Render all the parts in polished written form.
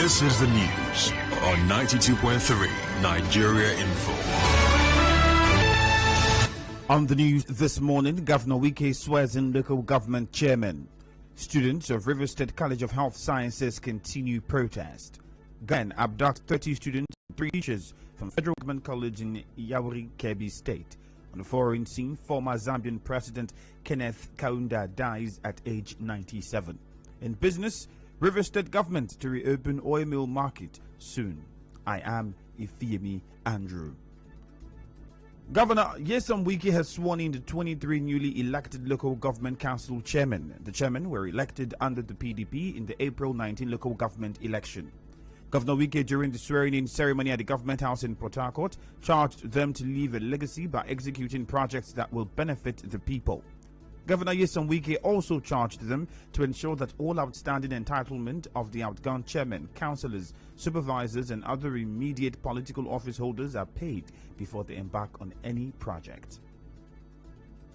This is the news on 92.3 Nigeria Info. On the news this morning, Governor Wike swears in local government chairman. Students of River State College of Health Sciences continue protest. Ghana abduct 30 students and 3 teachers from Federal Government College in Yauri, Kebbi State. On the foreign scene, former Zambian President Kenneth Kaunda dies at age 97. In business, River State government to reopen oil mill market soon. I am Ifiemi Andrew. Governor Nyesom Wike has sworn in the 23 newly elected local government council chairmen. The chairmen were elected under the PDP in the April 19 local government election. Governor Wike, during the swearing-in ceremony at the Government House in Port Harcourt, charged them to leave a legacy by executing projects that will benefit the people. Governor Nyesom Wike also charged them to ensure that all outstanding entitlement of the outgone chairmen, councillors, supervisors and other immediate political office holders are paid before they embark on any project.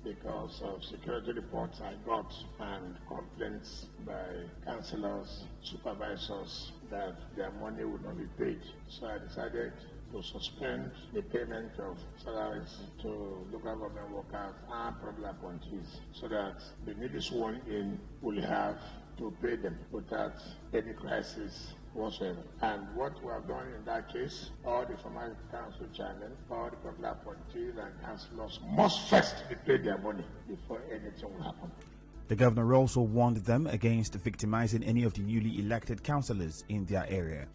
Because of security reports I got and complaints by councillors, supervisors that their money would not be paid. So I decided to suspend the payment of salaries to local government workers and public appointees so that the newly sworn in will have to pay them without any crisis whatsoever. And what we have done in that case, all the former council chairmen, all the public appointees and councillors must first be paid their money before anything will happen. The governor also warned them against victimizing any of the newly elected councillors in their area.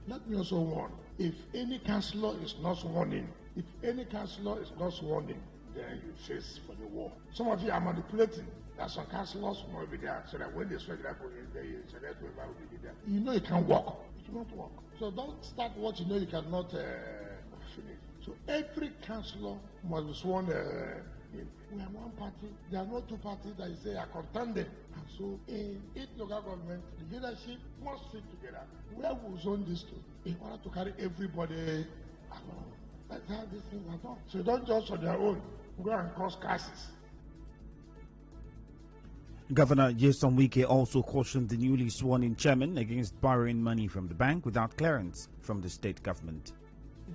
Let me also warn, if any councillor is not sworn in, then you face for the war. Some of you are manipulating. That some councillors will be there so that when they swear that will be there. You know you can't walk. It won't work. So don't start what you know you cannot finish. So every councillor must be sworn in. We are one party. There are no two parties that you say are contending. And so in each local government, the leadership must sit together. Where we zone this to in order to carry everybody along. That's how these things are done. So don't just on their own go and cause crisis. Governor Nyesom Wike also cautioned the newly sworn-in chairman against borrowing money from the bank without clearance from the state government.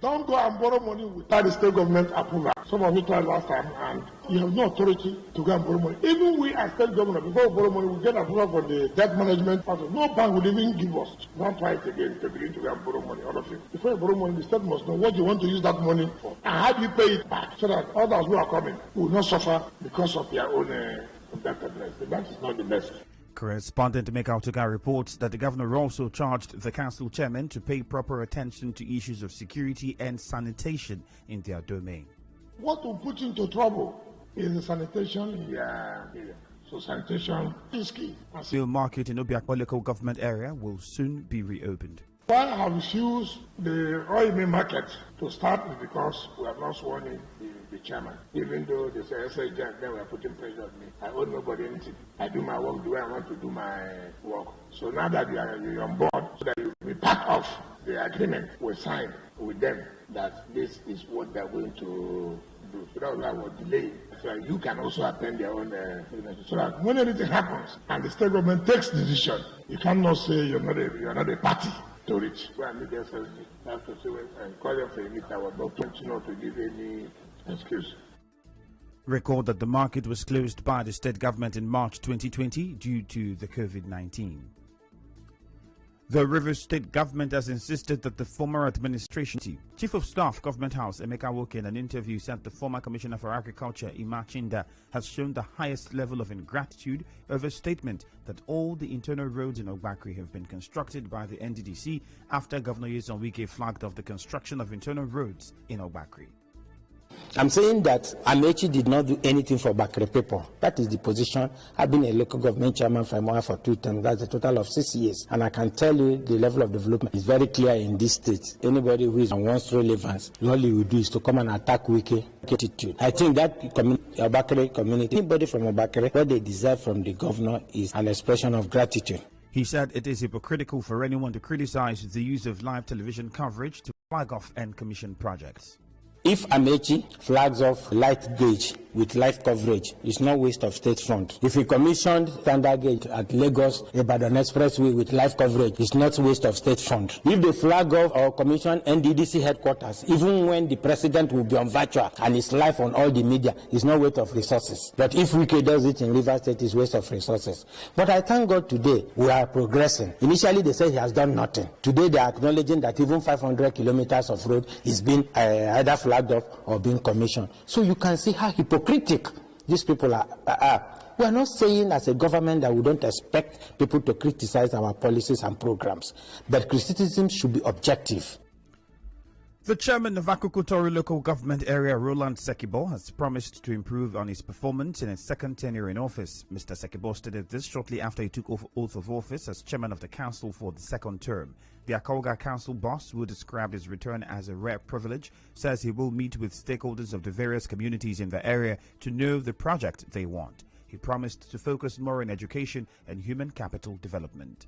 Don't go and borrow money without the state government approval. Some of you tried last time, and you have no authority to go and borrow money. Even we as state government, before we borrow money, we get approval from the debt management part. No bank will even give us. Don't try it again to begin to go and borrow money, all of you. Before you borrow money, the state must know what you want to use that money for. And how do you pay it back so that others who are coming will not suffer because of their own indebtedness. The bank is not the best. Correspondent Mekautuka reports that the governor also charged the council chairmen to pay proper attention to issues of security and sanitation in their domain. What will put you into trouble is the sanitation. So sanitation is key. The market in Obiakwa local government area will soon be reopened. Why I have refused the oil mill market to start is because we have not sworn in the chairman. Even though they say SAJ, they were putting pressure on me. I owe nobody anything. I do my work the way I want to do my work. So now that you're on board, so that you be part of the agreement we signed with them, that this is what they're going to do. So that was delay. So you can also attend their own so that when anything happens and the state government takes decision, you cannot say you're not a party to reach. Well, I mean, have to say and call them for a meet. I was not to give any excuse. Record that the market was closed by the state government in March 2020 due to the COVID-19. The River State government has insisted that the former administration Chief of Staff, Government House, Emeka Woke, in an interview said the former Commissioner for Agriculture, Ima Chinda, has shown the highest level of ingratitude over a statement that all the internal roads in Ogbakri have been constructed by the NDDC after Governor Nyesom Wike flagged off the construction of internal roads in Ogbakri. I'm saying that Amechi did not do anything for Bakre people. That is the position. I've been a local government chairman for 2 terms. That's a total of 6 years. And I can tell you the level of development is very clear in this state. Anybody who is on one's relevance, all he will do is to come and attack Wike attitude. I think that Obakere community, anybody from Obakere, what they deserve from the governor is an expression of gratitude. He said it is hypocritical for anyone to criticize the use of live television coverage to flag off and commission projects. If Amechi flags off light gauge with live coverage, it's not waste of state fund. If we commissioned standard gauge at Lagos Ibadan Expressway with live coverage, it's not waste of state fund. If they flag off or commission NDDC headquarters, even when the president will be on virtual and it's live on all the media, it's not waste of resources. But if Wike does it in Rivers State, it's waste of resources. But I thank God today we are progressing. Initially they said he has done nothing. Today they are acknowledging that even 500 kilometers of road is being either flagged off or being commissioned. So you can see how hypocritic these people are. We are not saying as a government that we don't expect people to criticize our policies and programs, but criticism should be objective. The chairman of Akukutori Local Government Area, Roland Sekibo, has promised to improve on his performance in his second tenure in office. Mr. Sekibo stated this shortly after he took oath of office as chairman of the council for the second term. The Akauga council boss, who described his return as a rare privilege, says he will meet with stakeholders of the various communities in the area to know the project they want. He promised to focus more on education and human capital development.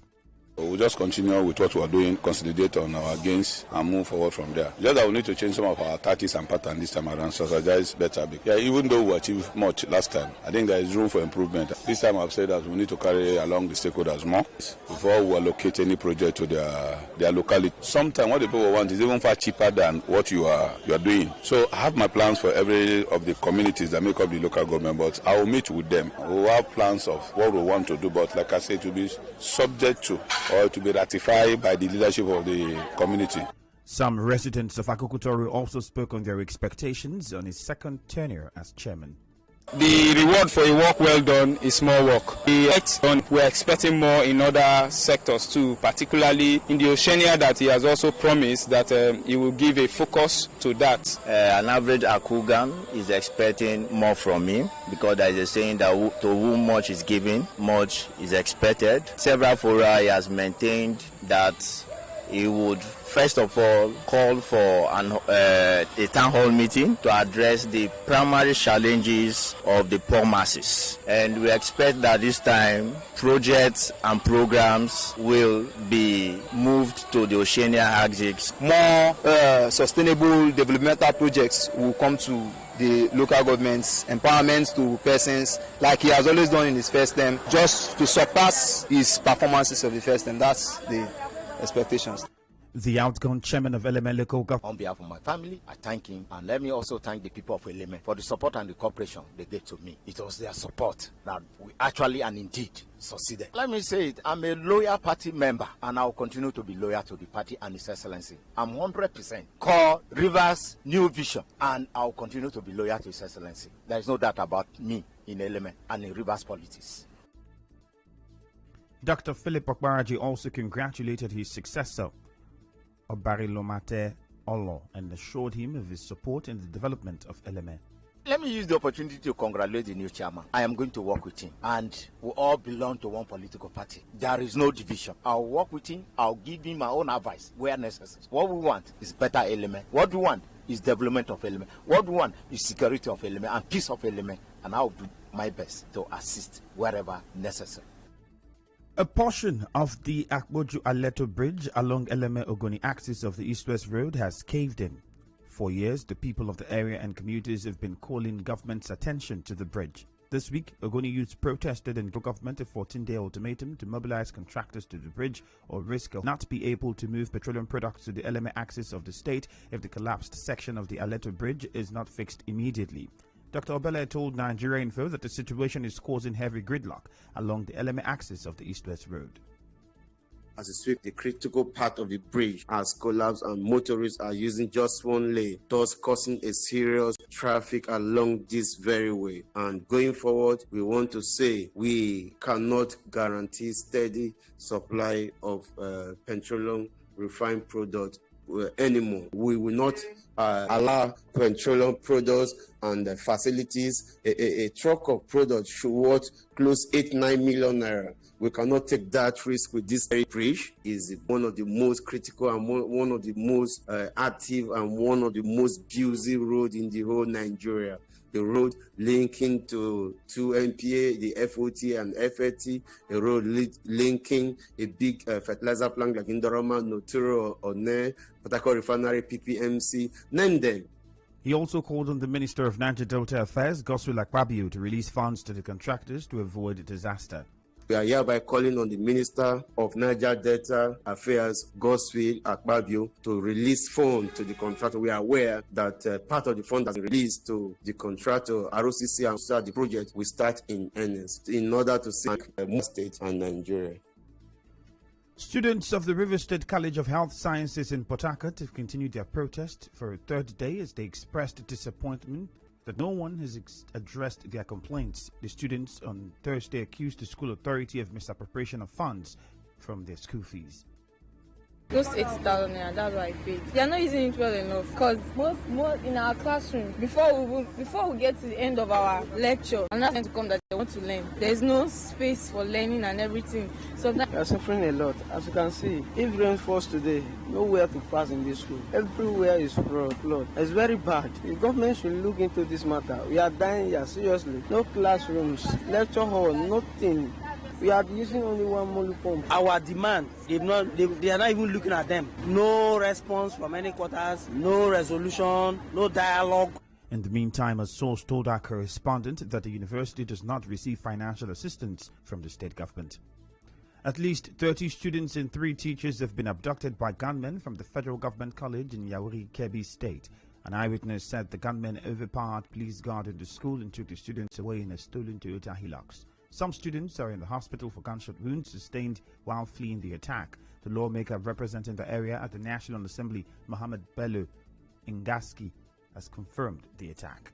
We'll just continue with what we are doing, consolidate on our gains and move forward from there. Just that we need to change some of our tactics and patterns this time around, strategize better. Yeah, even though we achieved much last time, I think there is room for improvement. This time I've said that we need to carry along the stakeholders more before we allocate any project to their locality. Sometimes what the people want is even far cheaper than what you are doing. So I have my plans for every of the communities that make up the local government, but I will meet with them. We will have plans of what we want to do, but like I said, to be subject to or to be ratified by the leadership of the community. Some residents of Akukutori also spoke on their expectations on his second tenure as chairman. The reward for a work well done is more work. We're expecting more in other sectors too, particularly in the Oceania, that he has also promised that he will give a focus to that. An average Akugan is expecting more from him, because there is a saying that to whom much is given, much is expected. Several fora he has maintained that he would first of all call for a town hall meeting to address the primary challenges of the poor masses. And we expect that this time projects and programs will be moved to the Oceania axis. More sustainable developmental projects will come to the local government's empowerment to persons, like he has always done in his first term, just to surpass his performances of the first term. That's the expectations. The outgone chairman of Eleme Local Government. On behalf of my family, I thank him, and let me also thank the people of Eleme for the support and the cooperation they gave to me. It was their support that we actually and indeed succeeded. Let me say it, I'm a loyal party member, and I will continue to be loyal to the party and His Excellency. I'm 100% called Rivers New Vision, and I will continue to be loyal to His Excellency. There is no doubt about me in Eleme and in Rivers politics. Dr. Philip Okbaraji also congratulated his successor, Obarilomate Olo, and assured him of his support in the development of Eleme. Let me use the opportunity to congratulate the new chairman. I am going to work with him, and we all belong to one political party. There is no division. I'll work with him. I'll give him my own advice where necessary. What we want is better Eleme. What we want is development of Eleme. What we want is security of Eleme and peace of Eleme, and I'll do my best to assist wherever necessary. A portion of the Akboju-Aleto Bridge along Eleme-Ogoni axis of the East-West Road has caved in. For years, the people of the area and commuters have been calling government's attention to the bridge. This week, Ogoni youths protested and gave government a 14-day ultimatum to mobilize contractors to the bridge or risk of not be able to move petroleum products to the Eleme axis of the state if the collapsed section of the Aleto Bridge is not fixed immediately. Dr. Obele told Nigeria Info that the situation is causing heavy gridlock along the Eleme axis of the East-West Road. As we speak, the critical part of the bridge has collapsed and motorists are using just one lane, thus causing a serious traffic along this very way. And going forward, we want to say we cannot guarantee steady supply of petroleum refined products anymore. We will not allow petroleum products and facilities. A truck of products should worth close 8-9 million naira. We cannot take that risk with this bridge. Is one of the most critical and one of the most active and one of the most busy roads in the whole Nigeria. The road linking to NPA, the FOT and FAT, a road linking a big fertilizer plant like Indorama, Noturo, One, Port Harcourt Refinery, PPMC, name them. He also called on the Minister of Niger Delta Affairs, Godswill Akpabio, to release funds to the contractors to avoid disaster. We are hereby calling on the Minister of Niger Delta Affairs, Godswill Akpabio, to release funds to the contractor. We are aware that part of the fund has been released to the contractor, ROCC, and start the project will start in earnest in order to save more states and Nigeria. Students of the River State College of Health Sciences in Port Harcourt have continued their protest for a third day as they expressed disappointment that no one has addressed their complaints. The students on Thursday accused the school authority of misappropriation of funds from their school fees. Close to 80,000 naira, that's what I paid. They are not using it well enough because most in our classroom, before we get to the end of our lecture, I'm not going to come that they want to learn. There's no space for learning and everything. So we are suffering a lot. As you can see, if rain falls today, nowhere to pass in this school. Everywhere is flood. It's very bad. The government should look into this matter. We are dying here, seriously. No classrooms, lecture hall, nothing. We are using only one molu pump. Our demands, they are not even looking at them. No response from any quarters, no resolution, no dialogue. In the meantime, a source told our correspondent that the university does not receive financial assistance from the state government. At least 30 students and 3 teachers have been abducted by gunmen from the federal government college in Yauri, Kebbi State. An eyewitness said the gunmen overpowered police guard in the school and took the students away in a stolen Toyota Hilux. Some students are in the hospital for gunshot wounds sustained while fleeing the attack. The lawmaker representing the area at the National Assembly, Mohammed Bello Ngaski, has confirmed the attack.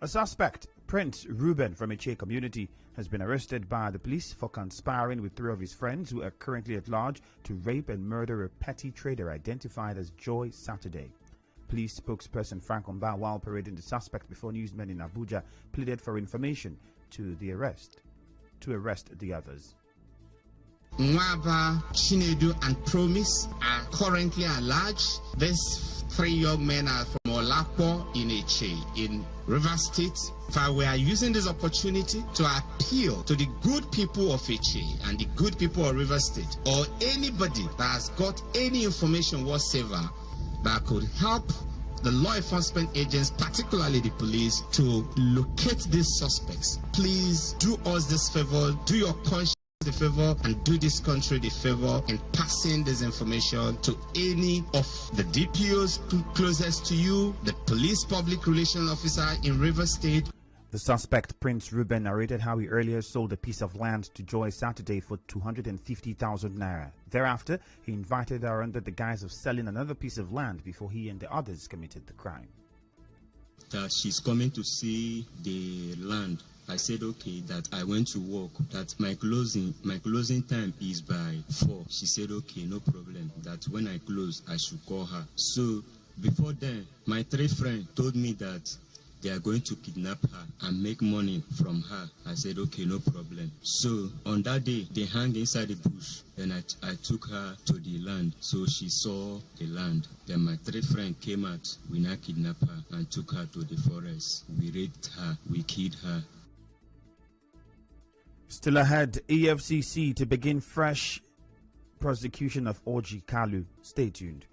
A suspect, Prince Ruben from Iche community, has been arrested by the police for conspiring with 3 of his friends who are currently at large to rape and murder a petty trader identified as Joy Saturday. Police spokesperson Frank Omba, while parading the suspect before newsmen in Abuja, pleaded for information to arrest the others. Nwaba, Chinedu, and Promise are currently at large. These 3 young men are from Olapo in Iche in River State. We are using this opportunity to appeal to the good people of Iche and the good people of River State, or anybody that has got any information whatsoever that could help the law enforcement agents, particularly the police, to locate these suspects. Please do us this favor, do your conscience the favor, and do this country the favor in passing this information to any of the DPOs closest to you, the police public relations officer in River State. The suspect, Prince Ruben, narrated how he earlier sold a piece of land to Joy Saturday for 250,000 naira. Thereafter, he invited her under the guise of selling another piece of land before he and the others committed the crime. That she's coming to see the land. I said okay, that I went to work, that my closing time is by 4. She said okay, no problem, that when I close I should call her. So before then, my 3 friends told me that they are going to kidnap her and make money from her. I said, okay, no problem. So on that day, they hung inside the bush. Then I took her to the land. So she saw the land. Then my 3 friends came out. We now kidnapped her and took her to the forest. We raped her. We killed her. Still ahead, EFCC to begin fresh prosecution of Orji Kalu. Stay tuned.